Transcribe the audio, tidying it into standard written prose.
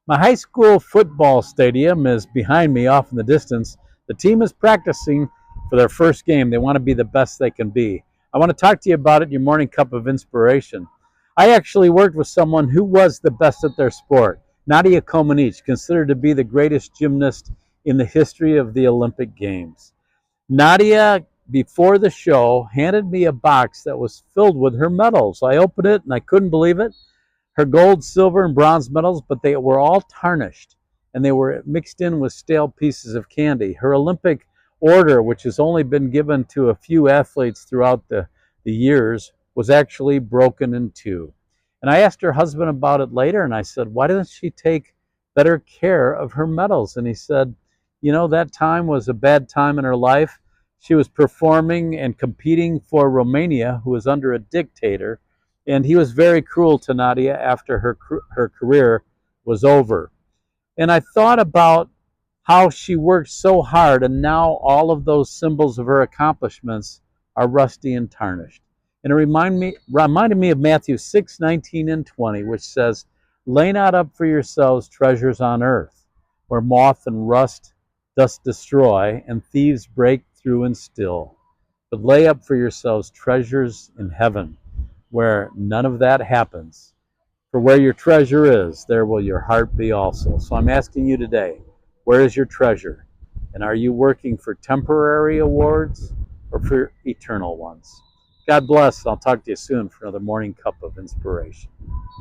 My high school football stadium is behind me off in the distance. The team is practicing for their first game. They want to be the best they can be. I want to talk to you about it in your morning cup of inspiration. I actually worked with someone who was the best at their sport, Nadia Comaneci, considered to be the greatest gymnast in the history of the Olympic Games. Nadia, before the show, handed me a box that was filled with her medals. I opened it and I couldn't believe it. Her gold, silver, and bronze medals, but they were all tarnished and they were mixed in with stale pieces of candy. Her Olympic order, which has only been given to a few athletes throughout the years, was actually broken in two. And I asked her husband about it later and I said, why doesn't she take better care of her medals? And he said, that time was a bad time in her life. She was performing and competing for Romania, who was under a dictator, and he was very cruel to Nadia after her career was over. And I thought about how she worked so hard, and now all of those symbols of her accomplishments are rusty and tarnished. And it reminded me of Matthew 6:19 and 20, which says, lay not up for yourselves treasures on earth, where moth and rust doth destroy, and thieves break through and steal. But lay up for yourselves treasures in heaven, where none of that happens. For where your treasure is, there will your heart be also. So I'm asking you today, where is your treasure? And are you working for temporary awards or for eternal ones? God bless. I'll talk to you soon for another morning cup of inspiration.